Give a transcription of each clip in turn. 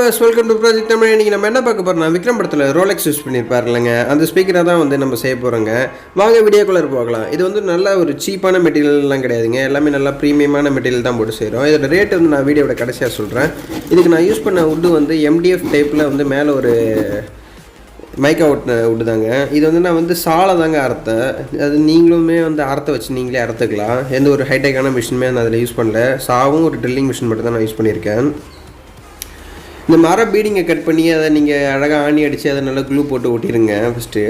Viewers welcome to project Tamil. இன்றைக்கி நம்ம என்ன பார்க்க போகிறோம்னா விக்ரம் படத்தில் ரோலெக்ஸ் யூஸ் பண்ணியிருப்பார் இல்லைங்க, அந்த ஸ்பீக்கரை தான் வந்து நம்ம செய்ய போகிறோங்க. வாங்க வீடியோக்குள்ளே போகலாம். இது வந்து நல்ல ஒரு சீப்பான மெட்டீரியல்லாம் கிடையாதுங்க, எல்லாமே நல்லா ப்ரீமியமான மெட்டீரியல் தான் போட்டு செய்கிறோம். இதோட ரேட் வந்து நான் வீடியோட கடைசியாக சொல்கிறேன். இதுக்கு நான் யூஸ் பண்ண வுட்டு வந்து MDF டைப்பில் வந்து மேலே ஒரு மைக்கா வுட்டு தாங்க. இது வந்து நான் வந்து சாலை தாங்க அறுத்தேன். அது நீங்களுமே வந்து அறுத்த வச்சு நீங்களே அறுத்துக்கலாம். எந்த ஒரு ஹைடெக்கான மிஷினுமே நான் அதில் யூஸ் பண்ணல. சாவும் ஒரு ட்ரில்லிங் மிஷின் மட்டும் தான் நான் யூஸ் பண்ணியிருக்கேன். இந்த மர பீடிங்கை கட் பண்ணி அதை நீங்கள் அழகாக ஆணி அடித்து அதை நல்லா க்ளூ போட்டு ஒட்டிடுங்க ஃபஸ்ட்டு.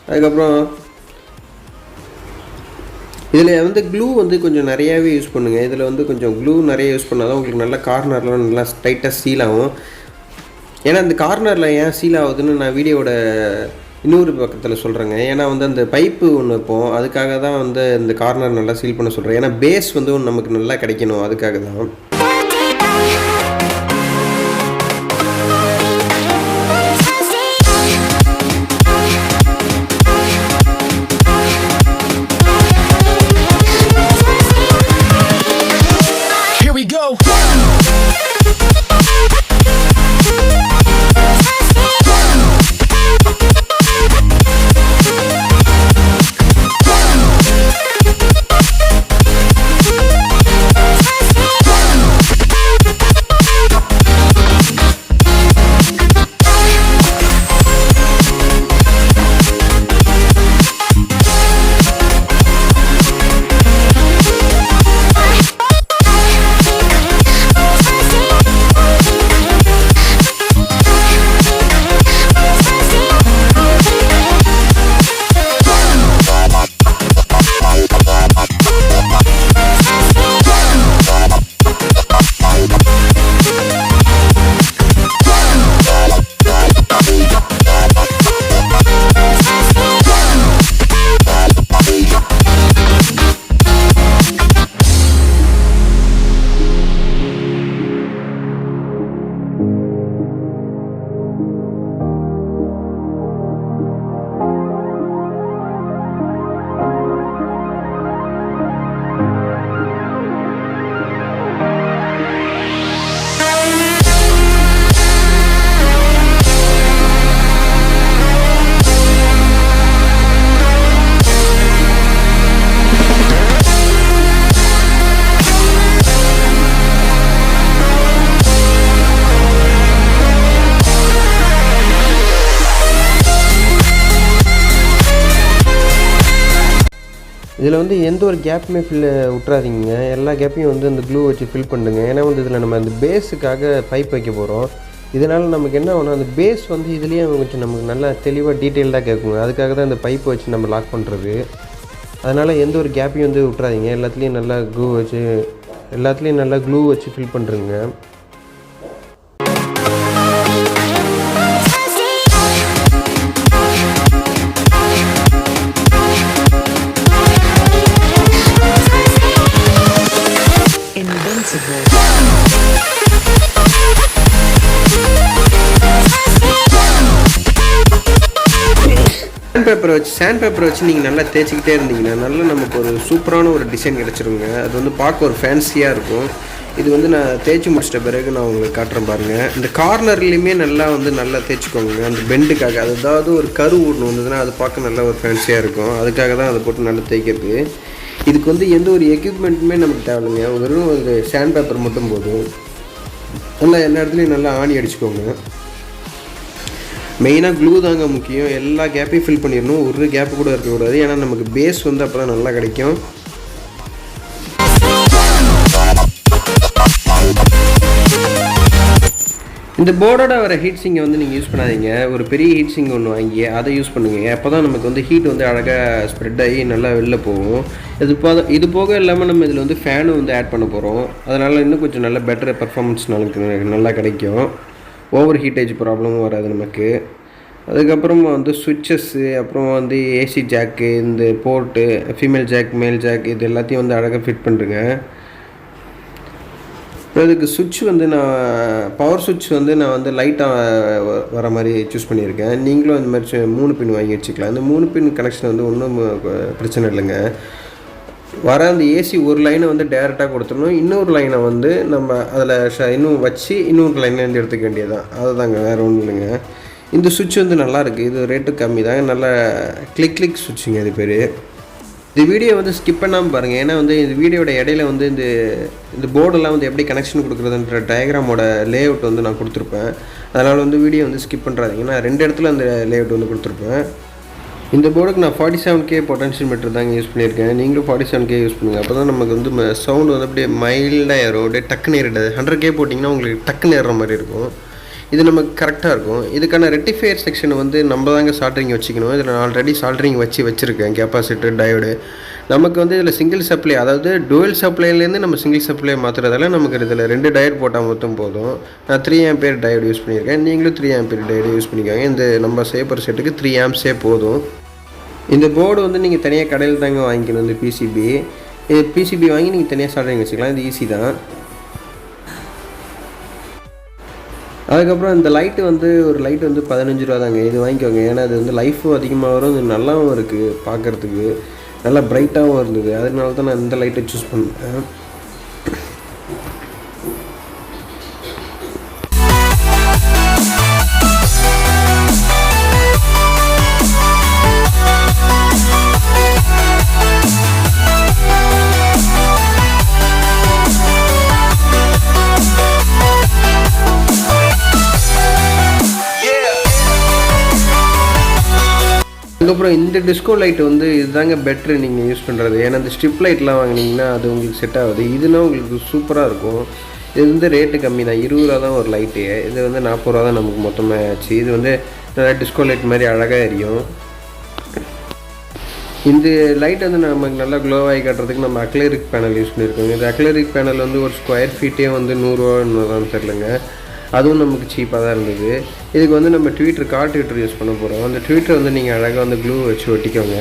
அதுக்கப்புறம் இதில் வந்து க்ளூ வந்து கொஞ்சம் நிறையாவே யூஸ் பண்ணுங்கள். இதில் வந்து கொஞ்சம் க்ளூ நிறைய யூஸ் பண்ணால் தான் உங்களுக்கு நல்லா கார்னர்லாம் நல்லா டைட்டாக சீல் ஆகும். ஏன்னா இந்த கார்னரில் ஏன் சீல் ஆகுதுன்னு நான் வீடியோட இன்னொரு பக்கத்தில் சொல்கிறேங்க. ஏன்னா வந்து அந்த பைப்பு ஒன்று வைப்போம், அதுக்காக தான் வந்து இந்த கார்னர் நல்லா சீல் பண்ண சொல்கிறேன். ஏன்னா பேஸ் வந்து ஒன்று நமக்கு நல்லா கிடைக்கணும், அதுக்காக தான். இதில் வந்து எந்த ஒரு கேப்புமே விட்றாதீங்க. எல்லா கேப்பையும் வந்து அந்த க்ளூ வச்சு ஃபில் பண்ணுங்க. ஏன்னா வந்து இதில் நம்ம அந்த பேஸுக்காக பைப் வைக்க போகிறோம். இதனால் நமக்கு என்ன ஆகும்னா அந்த பேஸ் வந்து இதுலேயே கொஞ்சம் நமக்கு நல்லா தெளிவாக டீட்டெயில்டாக கேட்குங்க. அதுக்காக தான் இந்த பைப்பை வச்சு நம்ம லாக் பண்ணுறது. அதனால் எந்த ஒரு கேப்பையும் வந்து விட்றாதீங்க. எல்லாத்துலேயும் நல்லா க்ளூ வச்சு ஃபில் பண்ணுறங்க. சாண்ட் பேப்பரை வச்சு நீங்கள் நல்லா தேய்ச்சிக்கிட்டே இருந்தீங்கன்னா நல்லா நமக்கு ஒரு சூப்பரான ஒரு டிசைன் கிடச்சிருங்க. அது வந்து பார்க்க ஒரு ஃபேன்சியாக இருக்கும். இது வந்து நான் தேய்ச்சி முடிச்சிட்ட பிறகு நான் உங்களுக்கு காட்டுறேன் பாருங்கள். இந்த கார்னர்லேயுமே நல்லா தேய்ச்சிக்கோங்க. அந்த பெண்டுக்காக அது ஏதாவது ஒரு கரு ஒன்று வந்ததுன்னா அது பார்க்க நல்லா ஒரு ஃபேன்சியாக இருக்கும். அதுக்காக தான் அதை போட்டு நல்லா தேய்க்கிறது. இதுக்கு வந்து எந்த ஒரு எக்யூப்மெண்ட்டுமே நமக்கு தேவையில்லைங்க. வெறும் ஒரு சாண்ட் பேப்பர் மட்டும் போதும். நல்லா எல்லா இடத்துலையும் நல்லா ஆணி அடிச்சுக்கோங்க. மெயினாக க்ளூ தாங்க முக்கியம். எல்லா கேப்பையும் ஃபில் பண்ணிடணும், ஒரு கேப்பு கூட இருக்கக்கூடாது. ஏன்னா நமக்கு பேஸ் வந்து அப்போ தான் நல்லா கிடைக்கும். இந்த போர்டோட வர ஹீட் சிங்கை வந்து நீங்கள் யூஸ் பண்ணாதீங்க. ஒரு பெரிய ஹீட் சிங் ஒன்று வாங்கி அதை யூஸ் பண்ணுங்க. அப்போ தான் நமக்கு வந்து ஹீட் வந்து அழகாக ஸ்ப்ரெட் ஆகி நல்லா வெளில போகும். இது போக இல்லாமல் நம்ம இதில் வந்து ஃபேனும் வந்து ஆட் பண்ண போகிறோம். அதனால் இன்னும் கொஞ்சம் நல்ல பெட்டர் பர்ஃபார்மன்ஸ் நமக்கு நல்லா கிடைக்கும். ஓவர் ஹீட்டேஜ் ப்ராப்ளமும் வராது நமக்கு. அதுக்கப்புறம் வந்து சுவிட்சஸ்ஸு, அப்புறம் வந்து ஏசி ஜாக்கு, இந்த போர்ட்டு, ஃபீமேல் ஜாக், மேல் ஜாக், இது எல்லாத்தையும் வந்து அழகாக ஃபிட் பண்ணுறேங்க. இதுக்கு சுவிட்ச் வந்து பவர் சுவிட்ச் வந்து நான் வந்து லைட்டாக வர மாதிரி சூஸ் பண்ணியிருக்கேன். நீங்களும் இந்த மாதிரி 3 பின் வாங்கி வச்சுக்கலாம். இந்த 3 பின் கனெக்ஷன் வந்து ஒன்றும் பிரச்சனை இல்லைங்க. வர அந்த ஏசி ஒரு லைனை வந்து டேரெக்டாக கொடுத்துடணும், இன்னொரு லைனை வந்து நம்ம அதில் இன்னும் வச்சு இன்னொரு லைன்லேருந்து எடுத்துக்க வேண்டியது தான். அதுதாங்க, வேறு ஒன்றும் இல்லைங்க. இந்த சுவிட்ச் வந்து நல்லாயிருக்கு, இது ரேட்டு கம்மி தாங்க, நல்லா கிளிக் சுவிட்சுங்க இது பேர். இந்த வீடியோ வந்து ஸ்கிப் பண்ணாமல் பாருங்கள், ஏன்னா வந்து இந்த வீடியோட இடையில வந்து இந்த போர்டெல்லாம் வந்து எப்படி கனெக்ஷன் கொடுக்குறதுன்ற டயக்ராமோட லே அவுட் வந்து நான் கொடுத்துருப்பேன். அதனால் வந்து வீடியோ வந்து ஸ்கிப் பண்ணுறாதீங்க, நான் 2 இடத்துல அந்த லே அவுட் வந்து கொடுத்துருப்பேன். இந்த போர்டுக்கு நான் 47K பொட்டன்ஷியோமீட்டர் தாங்க யூஸ் பண்ணியிருக்கேன். நீங்களும் 47K யூஸ் பண்ணுங்கள், அப்போ தான் நமக்கு வந்து சவுண்டு வந்து அப்படியே மைல்டாக ஏறும், அப்படியே டக்குன்னு ஏறிடாது. 100K போட்டிங்கன்னா உங்களுக்கு டக்குன்னு ஏறுற மாதிரி இருக்கும். இது நமக்கு கரெக்டாக இருக்கும். இதுக்கான ரெட்டிஃபையர் செக்ஷன் வந்து நம்ம தாங்க சால்ட்ரிங் வச்சுக்கணும். இதில் நான் ஆல்ரெடி சால்ட்ரிங் வச்சுருக்கேன், கெப்பாசிட்டர், டயோடு. நமக்கு வந்து இதில் சிங்கிள் சப்ளை, அதாவது டுவல் சப்ளைலேருந்து நம்ம சிங்கிள் சப்ளை மாற்றுறதால நமக்கு இதில் 2 டயோடு போட்டால் மொத்தம் போதும். நான் 3 ஆம்பியர் டயோடு யூஸ் பண்ணியிருக்கேன், நீங்களும் 3 ஆம்பியர் டயோடு யூஸ் பண்ணிக்கோங்க. இந்த நம்ம சேப்பர் செட்டுக்கு 3 ஆம்ப்ஸே போதும். இந்த போர்டு வந்து நீங்கள் தனியாக கடையில் தாங்க வாங்கிக்கணும். இந்த பிசிபி வாங்கி நீங்கள் தனியாக சால்ட்ரிங் வச்சுக்கலாம், இது ஈஸி தான். அதுக்கப்புறம் இந்த லைட்டு வந்து ஒரு லைட் வந்து 15 ரூபா தாங்க, இது வாங்கிக்கோங்க. ஏன்னா அது வந்து லைஃபும் அதிகமாக வரும், இது நல்லாவும் இருக்குது, பார்க்குறதுக்கு நல்லா ப்ரைட்டாகவும் இருந்தது. அதனால தான் நான் இந்த லைட்டை சூஸ் பண்ணேன். அதுக்கப்புறம் இந்த டிஸ்கோ லைட் வந்து இதுதாங்க பெட்ரு நீங்கள் யூஸ் பண்ணுறது. ஏன்னா இந்த ஸ்ட்ரிப் லைட்லாம் வாங்கினீங்கன்னா அது உங்களுக்கு செட் ஆகுது. இதுனா உங்களுக்கு சூப்பராக இருக்கும். இது வந்து ரேட்டு கம்மி தான், 20 ரூபா தான் ஒரு லைட்டு. இது வந்து 40 ரூபா தான் நமக்கு மொத்தமாக ஆச்சு. இது வந்து நல்லா டிஸ்கோ லைட் மாதிரி அழகாக எரியும். இந்த லைட் வந்து நமக்கு நல்லா க்ளோவாகி காட்டுறதுக்கு நம்ம அக்லரிக் பேனல் யூஸ் பண்ணியிருக்கோங்க. இந்த அக்லரிக் பேனல் வந்து ஒரு ஸ்கொயர் ஃபீட்டே வந்து 100 ரூபான்னு தெரிலங்க, அதுவும் நமக்கு சீப்பாக தான் இருந்தது. இதுக்கு வந்து நம்ம கார் ட்விட்டர் யூஸ் பண்ண போகிறோம். அந்த ட்விட்டர் வந்து நீங்கள் அழகாக வந்து க்ளூ வச்சு ஒட்டிக்கோங்க.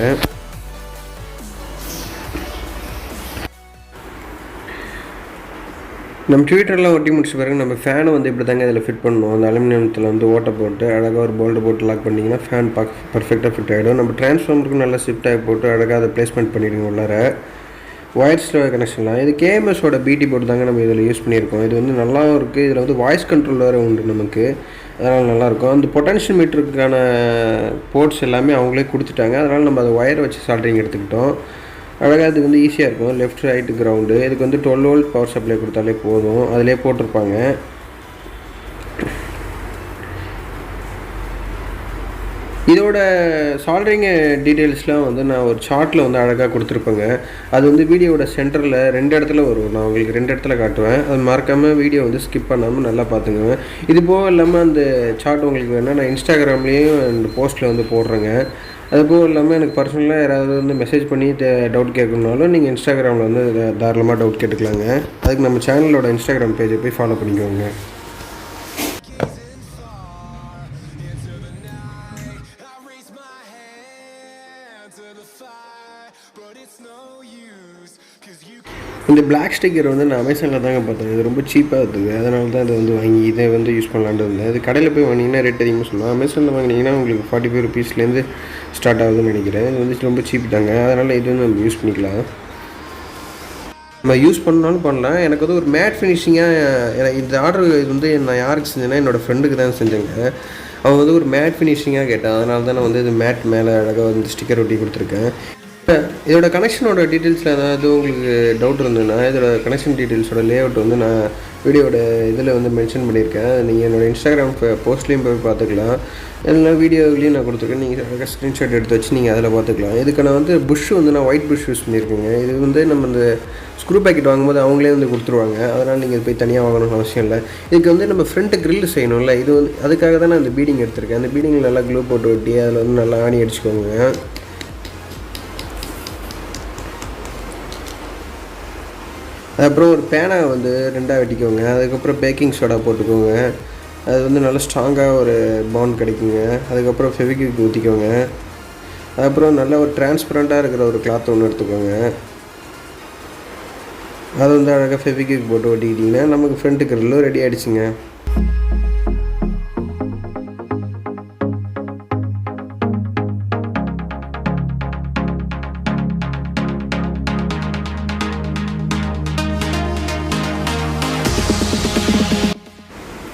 நம்ம ட்விட்டர்லாம் ஒட்டி முடிச்ச பிறகு நம்ம ஃபேனை வந்து இப்படி தாங்க இதில் ஃபிட் பண்ணணும். அந்த அலுமினியத்தில் வந்து ஓட்டை போட்டு அழகாக ஒரு போல்டு போட்டு லாக் பண்ணிங்கன்னா ஃபேன் பர்ஃபெக்டாக ஃபிட் ஆகிடும். நம்ம டிரான்ஸ்ஃபார்மருக்கு நல்லா ஷிஃப்ட் ஆகி போட்டு அழகாக அதை ப்ளேஸ்மெண்ட் பண்ணிடுங்க உள்ளார. ஒயர்ஸ் கனெக்ஷன்லாம் இது கேஎம்எஸோட பிடி போர்டு தாங்க நம்ம இதில் யூஸ் பண்ணியிருக்கோம். இது வந்து நல்லாவும் இருக்குது, இதில் வந்து வாய்ஸ் கண்ட்ரோல் வேறு உண்டு நமக்கு, அதனால் நல்லாயிருக்கும். அந்த பொட்டன்ஷியோமீட்டருக்கான போர்ட்ஸ் எல்லாமே அவங்களே கொடுத்துட்டாங்க, அதனால் நம்ம அதை ஒயரை வச்சு சால்ட்ரிங் எடுத்துக்கிட்டோம். அழகாக இது வந்து ஈஸியாக இருக்கும். லெஃப்ட் ரைட்டு கிரவுண்டு, இதுக்கு வந்து 12 வோல்ட் பவர் சப்ளை கொடுத்தாலே போதும், அதிலே போட்டிருப்பாங்க. இதோட சால்ட்ரிங் டீட்டெயில்ஸ்லாம் வந்து நான் ஒரு சார்ட்டில் வந்து அழகாக கொடுத்துருப்பேங்க. அது வந்து வீடியோட சென்டரில் 2 இடத்துல வரும், நான் உங்களுக்கு 2 இடத்துல காட்டுவேன். அது மறக்காமல் வீடியோ வந்து ஸ்கிப் பண்ணாமல் நல்லா பார்த்துங்க. இது போக இல்லாமல் அந்த சார்ட் உங்களுக்கு வேணால் நான் இன்ஸ்டாகிராம்லேயும் அந்த போஸ்ட்டில் வந்து போடுறேங்க. அது போக இல்லாமல் எனக்கு பர்சனலாக யாராவது வந்து மெசேஜ் பண்ணி டவுட் கேட்கணுன்னாலும் நீங்கள் இன்ஸ்டாகிராமில் வந்து தாராளமாக டவுட் கேட்டுக்கலாங்க. அதுக்கு நம்ம சேனலோட இன்ஸ்டாகிராம் பேஜை போய் ஃபாலோ பண்ணிக்கோங்க. இந்த பிளாக் ஸ்டிக்கர் வந்து நான் அமேசானில் தாங்க பார்த்தேன், இது ரொம்ப சீப்பாக இருக்குது, அதனால தான் இதை வந்து வாங்கி இதை வந்து யூஸ் பண்ணலான்னு இருந்தேன். இது கடையில் போய் வாங்கினீங்கன்னா ரேட் அதிகமாக சொல்லலாம், அமேசானில் வாங்கினீங்கன்னா உங்களுக்கு 45 ருபீஸ்லேருந்து ஸ்டார்ட் ஆகுதுன்னு நினைக்கிறேன். இது வந்து ரொம்ப சீப் தாங்க, அதனால் இது வந்து நம்ம யூஸ் பண்ணிக்கலாம். நம்ம யூஸ் பண்ணாலும் பண்ணலாம். எனக்கு வந்து ஒரு மேட் ஃபினிஷிங்காக இந்த ஆர்டர் இது வந்து நான் யாருக்கு செஞ்சேன்னா என்னோடய ஃப்ரெண்டுக்கு தான் செஞ்சேங்க. அவன் வந்து ஒரு மேட் ஃபினிஷிங்காக கேட்டான், அதனால தான் நான் வந்து இது மேட் மேலே அழகாக வந்து ஸ்டிக்கர் ஒட்டி கொடுத்துருக்கேன். இதோட கனெக்ஷனோட டீட்டெயில்ஸில் ஏதாவது உங்களுக்கு டவுட் இருந்ததுன்னா இதோட கனெக்ஷன் டீட்டெயில்ஸோட லேஅவுட் வந்து நான் வீடியோட இதில் வந்து மென்ஷன் பண்ணியிருக்கேன். நீங்கள் என்னோடய இன்ஸ்டாகிராம் போஸ்ட்லேயும் போய் பார்த்துக்கலாம், எல்லா வீடியோவிலையும் நான் கொடுத்துருக்கேன். நீங்கள் ஸ்க்ரீன்ஷாட் எடுத்து வச்சு நீங்கள் அதில் பார்த்துக்கலாம். இதுக்கு நான் வந்து புஷ் வந்து நான் ஒயிட் புஷ் யூஸ் பண்ணியிருக்கேங்க. இது வந்து நம்ம இந்த ஸ்க்ரூ பேக்கெட் வாங்கும்போது அவங்களே வந்து கொடுத்துருவாங்க, அதனால் நீங்கள் போய் தனியாக வாங்கணும்னு அவசியம் இல்லை. இதுக்கு வந்து நம்ம ஃப்ரண்ட்டு க்ரில் செய்யணும்ல, இது வந்து அதுக்காக தான் நான் இந்த பீடிங் எடுத்திருக்கேன். அந்த பீடிங்கில் நல்லா க்ளூ போட்டு ஒட்டி அதில் வந்து நல்லா ஆணி அடிச்சுக்கோங்க. அதுக்கப்புறம் ஒரு பேனை வந்து 2ஆக வெட்டிக்கோங்க. அதுக்கப்புறம் பேக்கிங் சோடா போட்டுக்கோங்க, அது வந்து நல்லா ஸ்ட்ராங்காக ஒரு பாண்ட் கிடைக்குங்க. அதுக்கப்புறம் ஃபெவிக்விக் ஊற்றிக்கோங்க. அதுக்கப்புறம் நல்ல ஒரு டிரான்ஸ்பரண்ட்டாக இருக்கிற ஒரு கிளாத் ஒன்று எடுத்துக்கோங்க. அது வந்து அழகாக ஃபெவிக்விக் போட்டு ஒட்டிக்கிட்டிங்கன்னா நமக்கு ஃப்ரண்ட்டு கிரில்லும் ரெடி ஆகிடுச்சுங்க.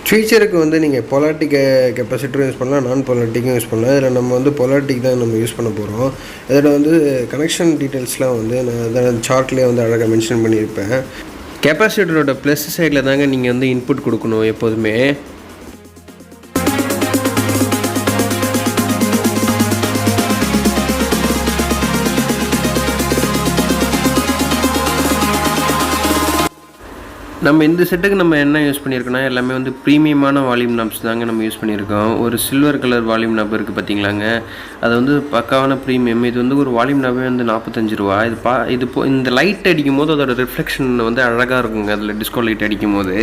ஃபீச்சருக்கு வந்து நீங்கள் பொலாரிட்டிக் கெப்பாசிட்டரும் யூஸ் பண்ணலாம், நான் பொலாரிட்டிக்கும் யூஸ் பண்ணலாம். இதில் நம்ம வந்து பொலாரிட்டிக் தான் நம்ம யூஸ் பண்ண போகிறோம். இதோட வந்து கனெக்ஷன் டீட்டெயில்ஸ்லாம் வந்து நான் அதோட சார்ட்லேயே வந்து அழகாக மென்ஷன் பண்ணியிருப்பேன். கெப்பாசிட்டரோட ப்ளஸ் சைடில் தாங்க நீங்கள் வந்து இன்புட் கொடுக்கணும் எப்போதுமே. நம்ம இந்த செட்டுக்கு நம்ம என்ன யூஸ் பண்ணியிருக்கோம்னா எல்லாமே வந்து ப்ரீமியமான வால்யூம் நாப்ஸ் தாங்க நம்ம யூஸ் பண்ணியிருக்கோம். ஒரு சில்வர் கலர் வால்யூம் நாப் இருக்குது பார்த்தீங்களாங்க, அது வந்து பக்காவான ப்ரீமியம். இது வந்து ஒரு வால்யூம் நாபே வந்து 45 ரூபா. இது இந்த லைட் அடிக்கும் போது அதோட ரிஃப்ளெக்ஷன் வந்து அழகாக இருக்குங்க, அதில் டிஸ்கோ லைட் அடிக்கும் போது.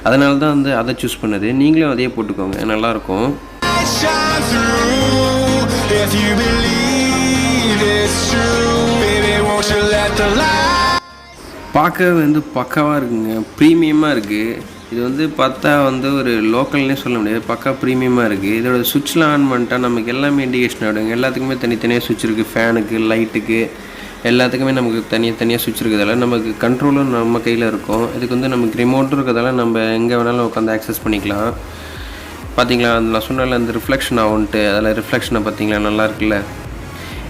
அதனால தான் வந்து அதை சூஸ் பண்ணது. நீங்களும் அதே போட்டுக்கோங்க, நல்லாயிருக்கும். பார்க்கவே வந்து பக்காவாக இருக்குங்க, ப்ரீமியமாக இருக்குது. இது வந்து பார்த்தா வந்து ஒரு லோக்கல்னே சொல்ல முடியாது, பக்கா ப்ரீமியமாக இருக்குது. இதோட சுவிட்ச்லாம் ஆன் பண்ணிட்டா நமக்கு எல்லாமே இண்டிகேஷன் ஆகிடுங்க. எல்லாத்துக்குமே தனித்தனியாக சுவிட்ச் இருக்குது, ஃபேனுக்கு, லைட்டுக்கு, எல்லாத்துக்குமே நமக்கு தனியாக சுவிட்ச் இருக்கிறதால நமக்கு கண்ட்ரோலும் நம்ம கையில் இருக்கும். இதுக்கு வந்து நமக்கு ரிமோட்டும் இருக்கிறதால நம்ம எங்கே வேணாலும் உட்காந்து ஆக்சஸ் பண்ணிக்கலாம். பார்த்தீங்களா, நான் சொன்னால அந்த ரிஃப்ளெக்ஷன் ஆகுன்ட்டு, அதில் ரிஃப்ளெக்ஷனை பார்த்தீங்களா நல்லா இருக்குல்ல.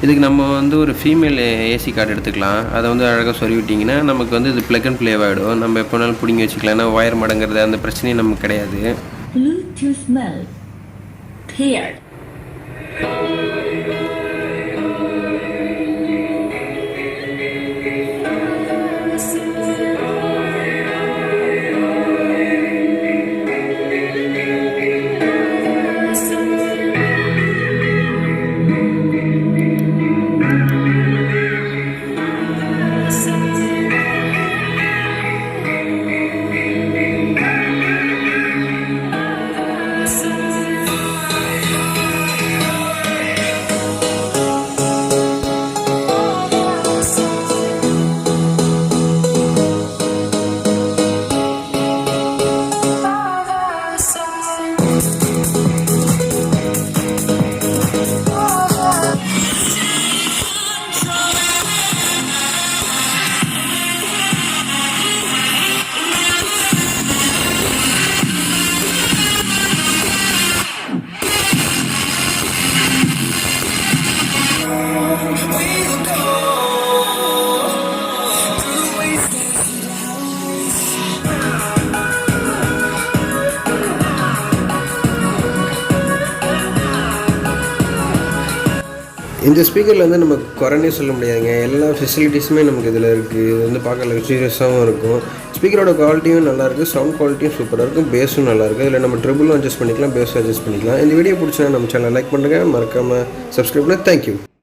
இதுக்கு நம்ம வந்து ஒரு ஃபீமேல் ஏசி கார்டு எடுத்துக்கலாம். அதை வந்து அழகாக சொருவிட்டிங்கன்னா நமக்கு வந்து இது ப்ளக் அண்ட் ப்ளே ஆகிடும். நம்ம எப்போ வேணாலும் பிடிங்கி வச்சுக்கலாம். ஏன்னா ஒயர் மடங்கிறது அந்த பிரச்சனையும் நமக்கு கிடையாது. இந்த ஸ்பீக்கரில் வந்து நம்ம குறைனே சொல்ல முடியாதுங்க, எல்லா ஃபெசிலிட்டிஸுமே நமக்கு இதில் இருக்குது. இது வந்து பார்க்க லக்ஸூரியஸாகவும் இருக்கும். ஸ்பீக்கரோட குவாலிட்டியும் நல்லாயிருக்கு, சவுண்ட் குவாலிட்டியும் சூப்பராக இருக்கும், பேஸும் நல்லாயிருக்கு. இதில் நம்ம ட்ரிபிளும் அட்ஜஸ்ட் பண்ணிக்கலாம், பேஸும் அட்ஜஸ்ட் பண்ணிக்கலாம். இந்த வீடியோ பிடிச்சினா நம்ம சேனலை லைக் பண்ணுங்கள், மறக்காமல் சப்ஸ்கிரைப் பண்ணுங்கள். தேங்க்யூ.